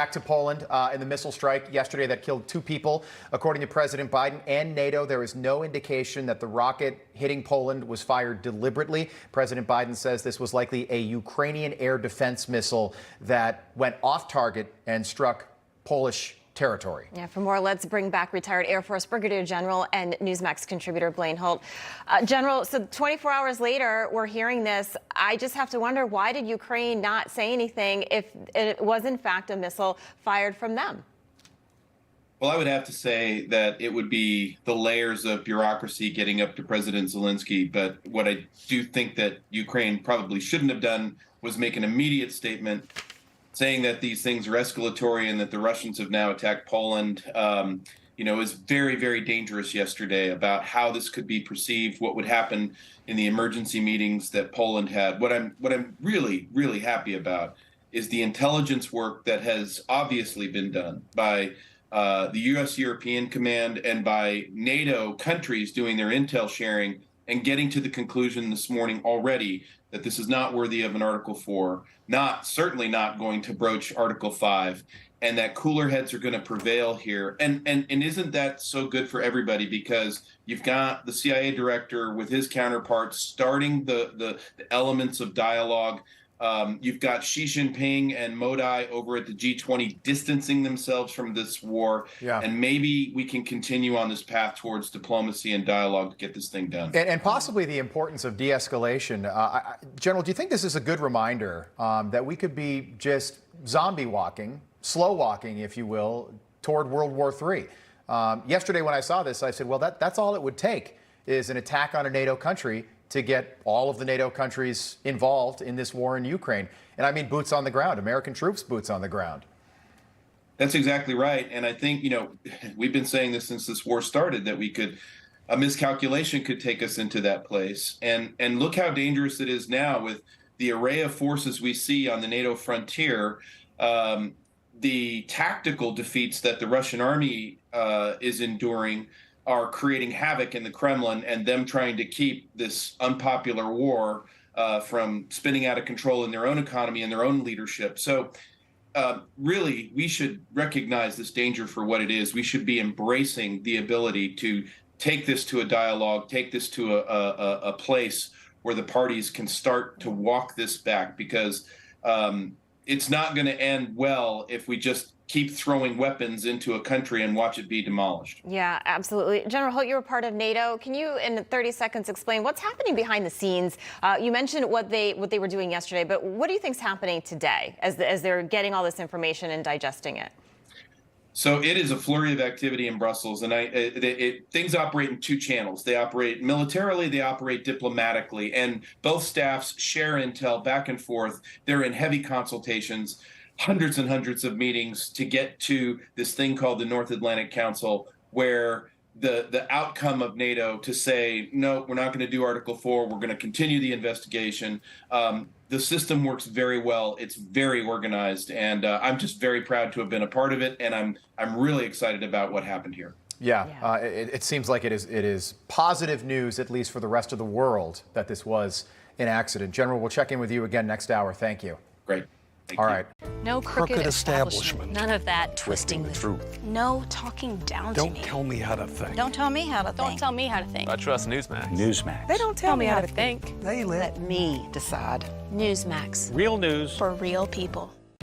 Back to Poland in the missile strike yesterday that killed 2 people. According to President Biden and NATO, there is no indication that the rocket hitting Poland was fired deliberately. President Biden says this was likely a Ukrainian air defense missile that went off target and struck Polish territory. Yeah, for more, let's bring back retired Air Force Brigadier General and Newsmax contributor Blaine Holt. General, so 24 hours later, we're hearing this. I just have to wonder, why did Ukraine not say anything if it was in fact a missile fired from them? Well, I would have to say that it would be the layers of bureaucracy getting up to President Zelensky. But what I do think that Ukraine probably shouldn't have done was make an immediate statement saying that these things are escalatory and that the Russians have now attacked Poland. It was very, very dangerous yesterday about how this could be perceived, what would happen in the emergency meetings that Poland had. What I'm really, really happy about is the intelligence work that has obviously been done by the U.S. European Command and by NATO countries doing their intel sharing and getting to the conclusion this morning already that this is not worthy of an Article 4, certainly not going to broach Article 5, and that cooler heads are going to prevail here. And isn't that so good for everybody? Because you've got the CIA director with his counterparts starting the elements of dialogue. You've got Xi Jinping and Modi over at the G20 distancing themselves from this war. Yeah. And maybe we can continue on this path towards diplomacy and dialogue to get this thing done. And possibly the importance of de-escalation. General, do you think this is a good reminder that we could be just zombie walking, slow walking, if you will, toward World War III? Yesterday when I saw this, I said, well, that's all it would take is an attack on a NATO country to get all of the NATO countries involved in this war in Ukraine. And I mean boots on the ground, American troops, boots on the ground. That's exactly right. And I think, we've been saying this since this war started, that a miscalculation could take us into that place. And look how dangerous it is now with the array of forces we see on the NATO frontier, the tactical defeats that the Russian army is enduring are creating havoc in the Kremlin, and them trying to keep this unpopular war from spinning out of control in their own economy and their own leadership. So really, we should recognize this danger for what it is. We should be embracing the ability to take this to a dialogue, take this to a place where the parties can start to walk this back, because it's not going to end well if we just keep throwing weapons into a country and watch it be demolished. Yeah, absolutely. General Holt, you're a part of NATO. Can you, in 30 seconds, explain what's happening behind the scenes? You mentioned what they were doing yesterday, but what do you think is happening today as they're getting all this information and digesting it? So it is a flurry of activity in Brussels, and things operate in 2 channels. They operate militarily, they operate diplomatically, and both staffs share intel back and forth. They're in heavy consultations, hundreds and hundreds of meetings to get to this thing called the North Atlantic Council, where the outcome of NATO to say, no, we're not going to do Article 4, we're going to continue the investigation. The system works very well. It's very organized, and I'm just very proud to have been a part of it, and I'm really excited about what happened here. Yeah, it seems like it is positive news, at least for the rest of the world, that this was an accident. General, we'll check in with you again next hour. Thank you. Great. All right. No crooked establishment. None of that twisting the truth. No talking down to me. Don't tell me how to think. Don't tell me how to think. Don't tell me how to think. I trust Newsmax. Newsmax. They don't tell me how to think. They let me decide. Newsmax. Real news For real people.